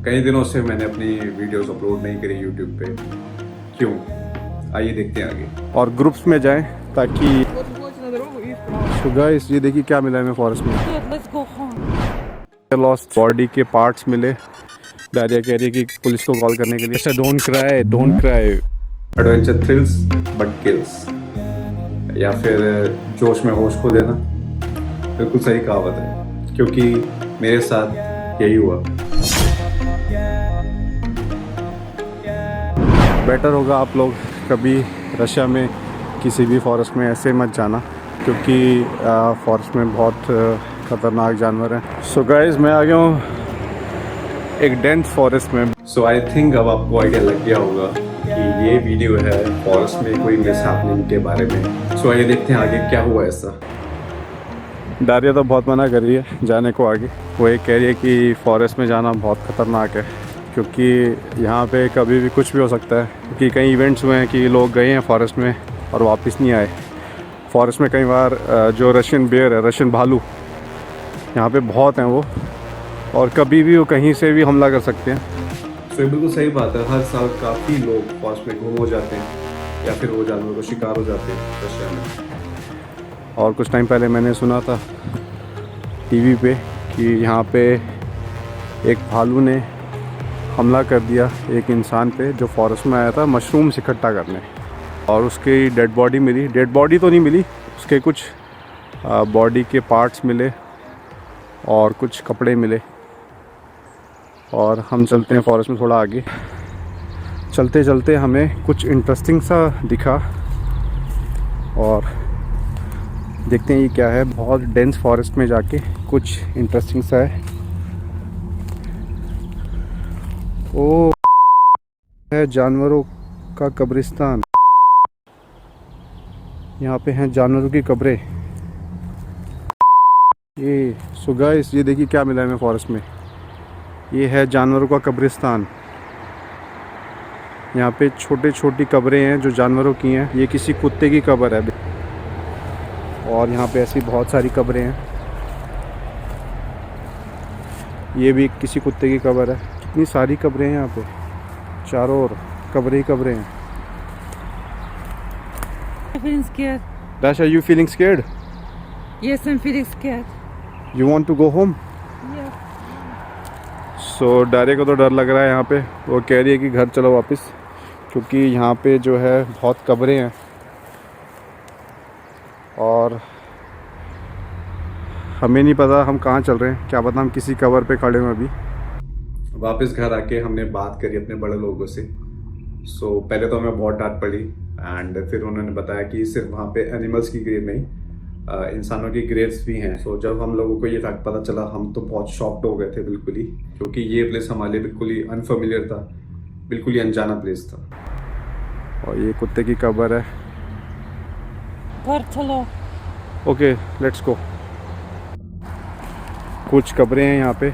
कई दिनों से मैंने अपनी वीडियोस अपलोड नहीं करी यूट्यूब पे। क्यों? आइए देखते हैं आगे। और ग्रुप्स में जाएं ताकि तो गाइस ये देखिए क्या मिला है हमें फॉरेस्ट में। लॉस्ट बॉडी के पार्ट्स मिले। डारिया कह रही है कि पुलिस को कॉल करने के लिए। Don't cry, don't cry. Adventure thrills but kills, या फिर जोश में होश खो देना। बिल्कुल सही कहावत है, क्योंकि मेरे साथ यही हुआ। बेटर होगा आप लोग कभी रशिया में किसी भी फॉरेस्ट में ऐसे मत जाना, क्योंकि फॉरेस्ट में बहुत ख़तरनाक जानवर हैं। सो गाइस मैं आ गया हूँ एक डेंस फॉरेस्ट में। सो आई थिंक अब आपको आइडिया लग गया होगा कि ये वीडियो है फॉरेस्ट में कोई मिसहैपनिंग के बारे में। सो आइए देखते हैं आगे क्या हुआ ऐसा। डारिया तो बहुत मना कर रही है जाने को आगे। वो ये कह रही है कि फॉरेस्ट में जाना बहुत ख़तरनाक है, क्योंकि यहाँ पे कभी भी कुछ भी हो सकता है। क्योंकि कई इवेंट्स हुए हैं कि लोग गए हैं फॉरेस्ट में और वापस नहीं आए। फॉरेस्ट में कई बार जो रशियन बेयर है, रशियन भालू, यहाँ पे बहुत हैं वो, और कभी भी वो कहीं से भी हमला कर सकते हैं। तो ये बिल्कुल सही बात है। हर साल काफ़ी लोग फॉरेस्ट में गुम हो जाते हैं या फिर वो जानवरों को शिकार हो जाते हैं रशिया में। और कुछ टाइम पहले मैंने सुना था टीवी पे कि यहाँ पे एक भालू ने हमला कर दिया एक इंसान पे जो फॉरेस्ट में आया था मशरूम्स इकट्ठा करने, और उसकी डेड बॉडी मिली। डेड बॉडी तो नहीं मिली, उसके कुछ बॉडी के पार्ट्स मिले और कुछ कपड़े मिले। और हम चलते हैं फॉरेस्ट में थोड़ा आगे। चलते चलते हमें कुछ इंटरेस्टिंग सा दिखा और देखते हैं ये क्या है। बहुत डेंस फॉरेस्ट में जाके कुछ इंटरेस्टिंग सा है। ओ है जानवरों का कब्रिस्तान। यहाँ पे हैं जानवरों की कब्रें। ये सो गाइस ये देखिए क्या मिला है हमें फॉरेस्ट में। ये है जानवरों का कब्रिस्तान। यहाँ पे छोटे छोटी कब्रें हैं जो जानवरों की हैं। ये किसी कुत्ते की कब्र है, और यहाँ पे ऐसी बहुत सारी कब्रें हैं। ये भी किसी कुत्ते की कब्र है। कितनी सारी कब्रें हैं यहाँ पे, चारों ओर कब्रें ही कब्रें हैं। I'm feeling scared. Dasha, you feeling scared? Yes, I'm feeling scared. You want to go home? Yeah. सो डारे को तो डर लग रहा है यहाँ पे। वो कह रही है कि घर चलो वापस, क्योंकि यहाँ पे जो है बहुत कब्रें हैं और हमें नहीं पता हम कहाँ चल रहे हैं। क्या पता हम किसी कब्र पे खड़े हैं अभी। वापस घर आके हमने बात करी अपने बड़े लोगों से। सो पहले तो हमें बहुत डांट पड़ी, एंड फिर उन्होंने बताया कि सिर्फ वहाँ पे एनिमल्स की ग्रेव नहीं, इंसानों की ग्रेव्स भी हैं। सो जब हम लोगों को ये फैक्ट पता चला, हम तो बहुत शॉक्ड हो गए थे बिल्कुल ही, क्योंकि ये प्लेस हमारे लिए बिल्कुल ही अनफेमिलियर था, बिल्कुल ही अनजाना प्लेस था। और ये कुत्ते की कब्र है। घर चलो। Okay let's go. कुछ कब्रें हैं यहाँ पे।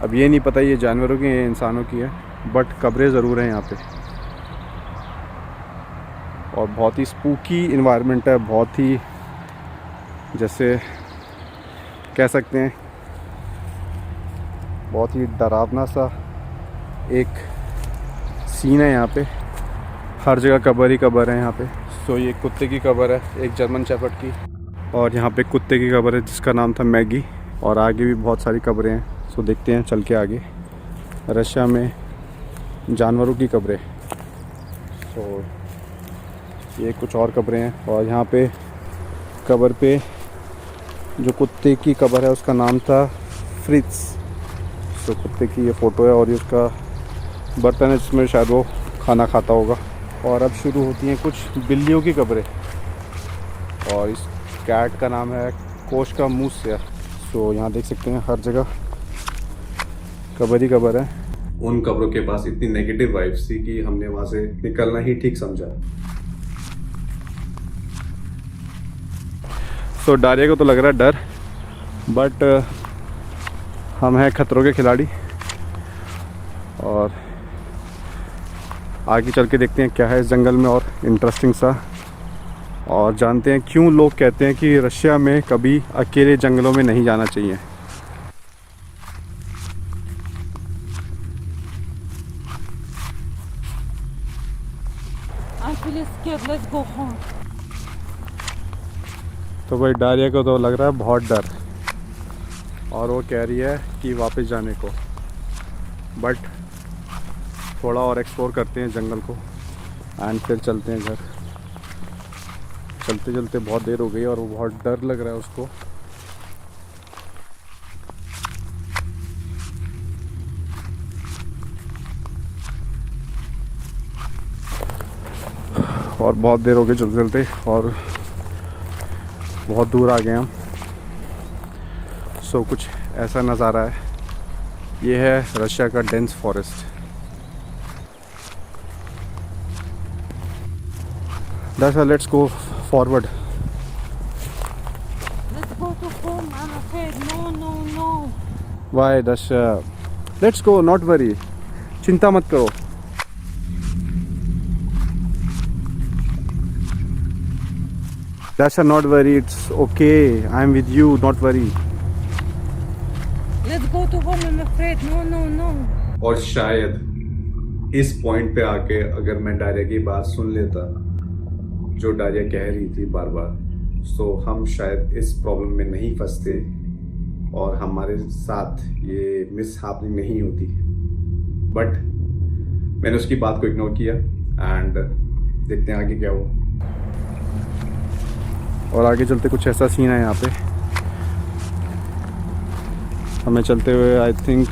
अब ये नहीं पता ये जानवरों की हैं इंसानों की है, बट कब्रें ज़रूर हैं यहाँ पे। और बहुत ही स्पूकी इन्वायरमेंट है, बहुत ही जैसे कह सकते हैं बहुत ही डरावना सा एक सीन है यहाँ पे। हर जगह कब्र ही कब्र है यहाँ पे। सो ये कुत्ते की कब्र है, एक जर्मन शेफर्ड की, और यहाँ पे कुत्ते की कब्र है जिसका नाम था मैगी। और आगे भी बहुत सारी कब्रें हैं। सो देखते हैं चल के आगे। रशिया में जानवरों की कब्रें। सो ये कुछ और कब्रें हैं। और यहाँ पे कब्र पे जो कुत्ते की कब्र है उसका नाम था फ्रिट्स। सो कुत्ते की ये फ़ोटो है और ये उसका बर्तन है जिसमें शायद वो खाना खाता होगा। और अब शुरू होती हैं कुछ बिल्लियों की कब्रें, और इस कैट का नाम है कोश का मूस। सो यहाँ देख सकते हैं हर जगह कब्र ही कब्र है। उन कब्रों के पास इतनी नेगेटिव वाइब्स थी कि हमने वहाँ से निकलना ही ठीक समझा। सो डारिया को तो लग रहा है डर, बट हम हैं खतरों के खिलाड़ी, और आगे चल के देखते हैं क्या है इस जंगल में और इंटरेस्टिंग सा, और जानते हैं क्यों लोग कहते हैं कि रशिया में कभी अकेले जंगलों में नहीं जाना चाहिए। feel scared. Let's go home. तो भाई डारिया को तो लग रहा है बहुत डर, और वो कह रही है कि वापस जाने को, बट थोड़ा और एक्सप्लोर करते हैं जंगल को एंड फिर चलते हैं घर। चलते चलते बहुत देर हो गई और वो बहुत डर लग रहा है उसको। और बहुत देर हो गई चलते चलते और बहुत दूर आ गए हम। सो कुछ ऐसा नज़ारा है। ये है रशिया का dense forest. Dasha, let's go forward. Let's go to home. I'm afraid. No, no, no. Why, Dasha? Let's go, not worry. चिंता मत करो। Dasha, not worry. It's okay. I'm with you. Not worry. Let's go to home. I'm afraid. No, no, no. और शायद इस point पे आके अगर मैं डारिया की बात सुन लेता जो डारिया कह रही थी बार बार, सो हम शायद इस प्रॉब्लम में नहीं फंसते और हमारे साथ ये मिस हैपनिंग नहीं होती। बट मैंने उसकी बात को इग्नोर किया एंड देखते हैं आगे क्या हुआ। और आगे चलते कुछ ऐसा सीन है यहाँ पे। हमें चलते हुए आई थिंक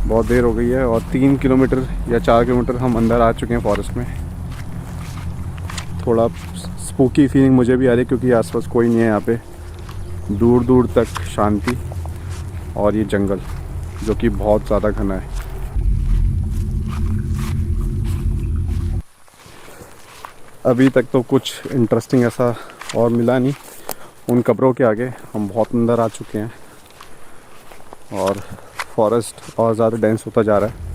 बहुत देर हो गई है और 3 किलोमीटर या 4 किलोमीटर हम अंदर आ चुके हैं फॉरेस्ट में। थोड़ा स्पूकी फीलिंग मुझे भी आ रही है क्योंकि आसपास कोई नहीं है यहाँ पे। दूर दूर तक शांति और ये जंगल जो कि बहुत ज़्यादा घना है। अभी तक तो कुछ इंटरेस्टिंग ऐसा और मिला नहीं। उन कब्रों के आगे हम बहुत अंदर आ चुके हैं और फॉरेस्ट और ज़्यादा डेंस होता जा रहा है।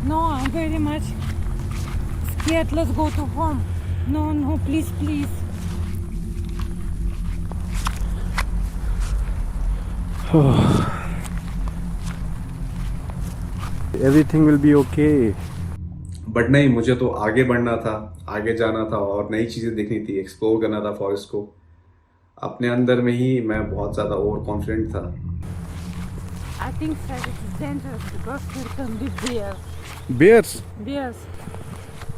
No, I'm very much scared. Let's go to home. No, no, please, please. Everything will be okay. But नहीं, मुझे तो आगे बढ़ना था, आगे जाना था और नई चीज़ें देखनी थी, एक्सप्लोर करना था फॉरेस्ट को। अपने अंदर में ही मैं बहुत ज़्यादा ओवर कॉन्फिडेंट था। I think that it is dangerous because there can be bears. Bears. Bears.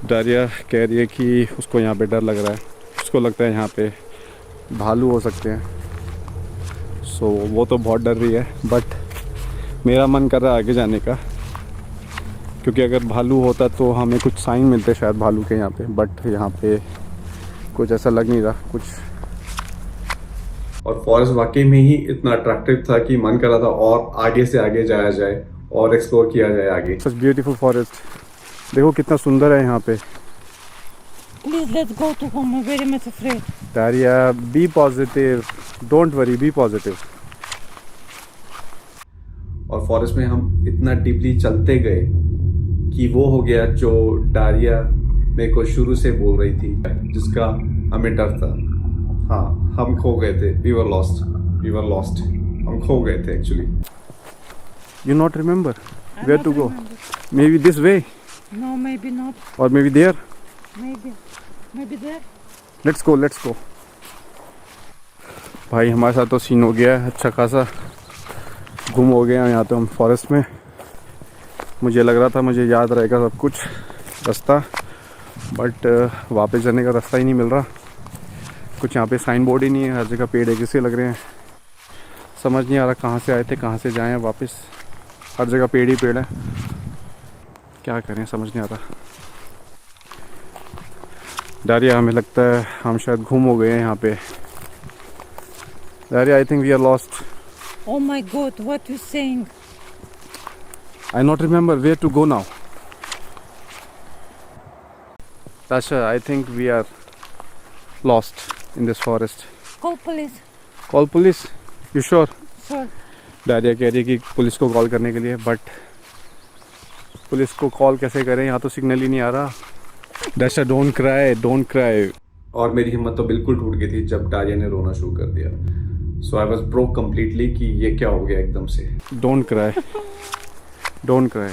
Daria कह रही है कि उसको यहाँ पे डर लग रहा है। उसको लगता है यहाँ पे भालू हो सकते हैं। सो वो तो बहुत डर रही है, बट मेरा मन कर रहा है आगे जाने का क्योंकि अगर भालू होता तो हमें कुछ साइन मिलते शायद भालू के यहाँ पे, बट यहाँ पे कुछ ऐसा लग नहीं रहा कुछ। और फॉरेस्ट वाकई में ही इतना अट्रैक्टिव था कि मन कर रहा था और आगे से आगे जाया जाए और एक्सप्लोर किया जाए आगे। Such beautiful forest. देखो कितना सुंदर है यहाँ पे। Please, let's go to home. I'm very much afraid. Daria, be positive, don't worry, be positive. और फॉरेस्ट में हम इतना डीपली चलते गए कि वो हो गया जो डारिया मेरे को शुरू से बोल रही थी, जिसका हमें डर था। हाँ, हम खो गए थे। We were lost, we were lost. हम खो गए थे actually. You not remember I where not to go? remember. Maybe this way No, maybe not. or maybe there. Maybe. Maybe there. Let's go, let's go. भाई हमारे साथ तो scene हो गया है अच्छा खासा। गुम हो गए हैं यहाँ तो हम फॉरेस्ट में। मुझे लग रहा था मुझे याद रहेगा सब कुछ रास्ता, बट वापस जाने का रास्ता ही नहीं मिल रहा। कुछ यहाँ पे साइन बोर्ड ही नहीं है, हर जगह पेड़ एक जैसे लग रहे हैं। समझ नहीं आ रहा कहाँ से आए थे कहाँ से जाएं वापस। हर जगह पेड़ ही पेड़ है, क्या करें समझ नहीं आ रहा। डारिया, हमें लगता है हम शायद गुम हो गए हैं यहाँ पे। Daria, I think we are lost. Oh my God, what you saying? I not remember where to go now. Tasha, I think we are lost in this forest. Call police. Call police? You sure? Sure. Daria कह रही है कि police को call करने के लिए, but police को call कैसे करें, यहाँ तो सिग्नल ही नहीं आ रहा। डाशा, डोंट क्राई, डोंट क्राई। और मेरी हिम्मत तो बिल्कुल टूट गई थी जब डारिया ने रोना शुरू कर दिया। So I was broke completely कि ये क्या हो गया एकदम से। Don't cry, don't cry,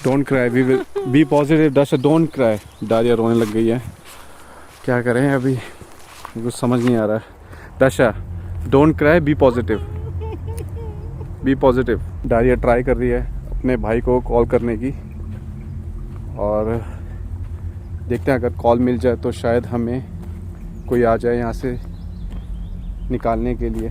don't cry, we will be positive. Dasha don't cry. Daria रोने लग गई है, क्या करें अभी कुछ समझ नहीं आ रहा है। Dasha don't cry, be positive, be positive. Daria try कर रही है अपने भाई को कॉल करने की, और देखते हैं अगर कॉल मिल जाए तो शायद हमें कोई आ जाए यहाँ से निकालने के लिए।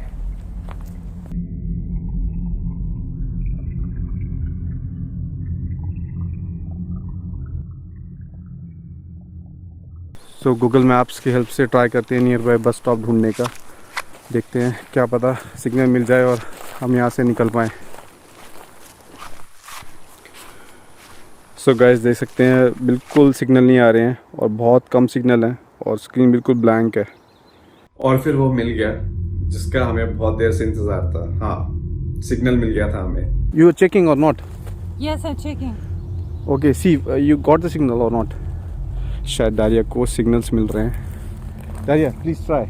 सो गूगल मैप्स की हेल्प से ट्राई करते हैं नियर बाय बस स्टॉप ढूंढने का। देखते हैं, क्या पता सिग्नल मिल जाए और हम यहाँ से निकल पाएँ। सो गाइस देख सकते हैं बिल्कुल सिग्नल नहीं आ रहे हैं और बहुत कम सिग्नल है और स्क्रीन बिल्कुल ब्लैंक है। और फिर वो मिल गया जिसका हमें बहुत देर से इंतजार था। हाँ, सिग्नल मिल गया था हमें। You are checking or not? Yes, I'm checking. Okay, see you got the signal or not? शायद डारिया को सिग्नल्स मिल रहे हैं। Daria please try.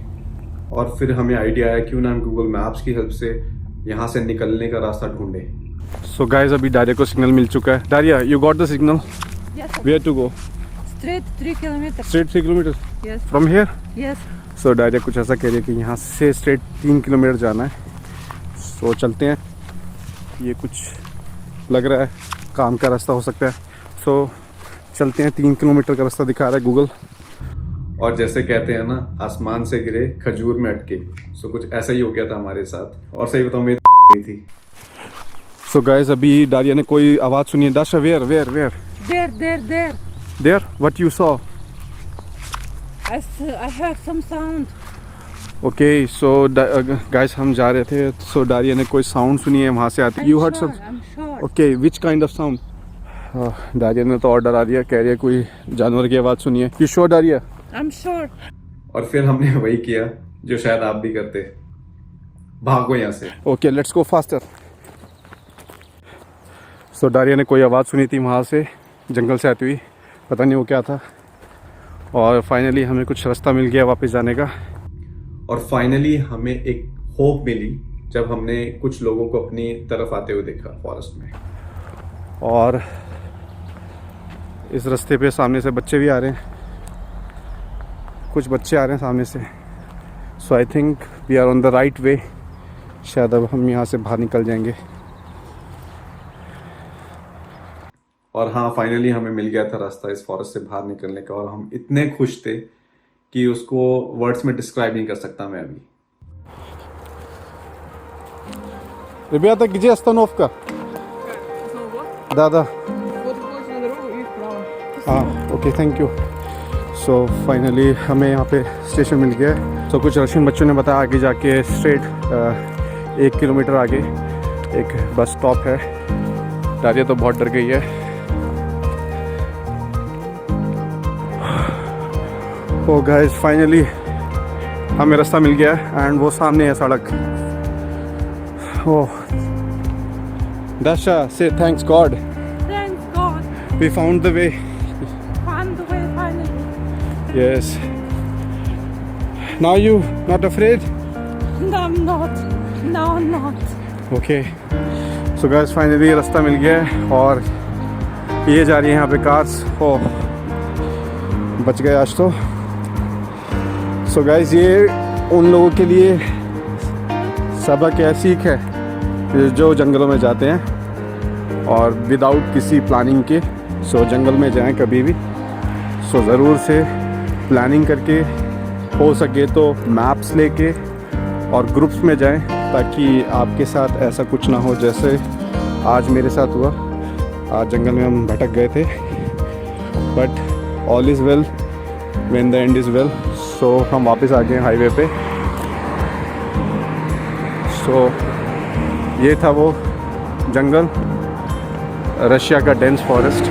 और फिर हमें आइडिया आया क्यों ना हम गूगल मैप्स की हेल्प से यहाँ से निकलने का रास्ता ढूंढें। सो गाइस अभी डारिया को सिग्नल मिल चुका है। Daria you got the signal? Yes, sir. Where to go? Straight 3 kilometers. Straight 3 kilometer Yes. From here? Yes. So Daria कुछ ऐसा कह रही है कि यहाँ से स्ट्रेट 3 किलोमीटर जाना है। सो चलते हैं, ये कुछ लग रहा है काम का रास्ता हो सकता है। सो चलते हैं, 3 किलोमीटर का रास्ता दिखा रहा है गूगल। और जैसे कहते हैं ना, आसमान से गिरे खजूर में अटके। सो कुछ ऐसा ही हो गया था हमारे साथ। और सही बताऊं, मेरी थी। सो गाइस अभी डारिया ने कोई आवाज़ सुनी है। Dasha where where where? There. There what you saw? I heard some sound. Okay so guys हम जा रहे थे, सो डारिया ने कोई साउंड सुनी है वहाँ से आती। You heard some? I'm sure. Okay which kind of sound? Daria ने तो और डरा दिया, कह रही है कोई जानवर की आवाज़ सुनी है। You sure Daria? I'm sure. और फिर हमने वही किया जो शायद आप भी करते, भागो यहाँ से। Okay let's go faster. So Daria ने कोई आवाज़ सुनी थी वहाँ से, जंगल से आती हुई, पता नहीं वो क्या था। और फाइनली हमें कुछ रास्ता मिल गया वापस जाने का। और फाइनली हमें एक होप मिली जब हमने कुछ लोगों को अपनी तरफ आते हुए देखा फॉरेस्ट में। और इस रास्ते पे सामने से बच्चे भी आ रहे हैं, कुछ बच्चे आ रहे हैं सामने से। So I think we are on the right way. शायद अब हम यहाँ से बाहर निकल जाएंगे। और हाँ, फाइनली हमें मिल गया था रास्ता इस फॉरेस्ट से बाहर निकलने का। और हम इतने खुश थे कि उसको वर्ड्स में डिस्क्राइब नहीं कर सकता मैं अभी। Ребята, где остановка? Да. Okay thank you. So finally हमें यहाँ पे स्टेशन मिल गया है। सो कुछ रशियन बच्चों ने बताया आगे जाके स्ट्रेट 1 किलोमीटर आगे एक बस स्टॉप है। डारिया तो बहुत डर गई है। ओ गाइस फाइनली हमें रास्ता मिल गया है एंड वो सामने है सड़क। ओह Dasha, say thanks God. Thanks God. We found the way. Found the way finally. Yes. Now you not afraid? No, I'm not. No, I'm not. Okay. So guys, finally रास्ता मिल गया है और ये जा रही है यहाँ पे कार्स। ओह बच गए आज तो। So guys, ये उन लोगों के लिए सबक है, सीख है, जो जंगलों में जाते हैं और विदाउट किसी प्लानिंग के। सो जंगल में जाएं कभी भी, सो ज़रूर से प्लानिंग करके, हो सके तो मैप्स लेके और ग्रुप्स में जाएं, ताकि आपके साथ ऐसा कुछ ना हो जैसे आज मेरे साथ हुआ। आज जंगल में हम भटक गए थे, but all is well when the end is well. So हम वापस आ गए हाईवे पे। सो ये था वो जंगल, रशिया का डेंस फॉरेस्ट।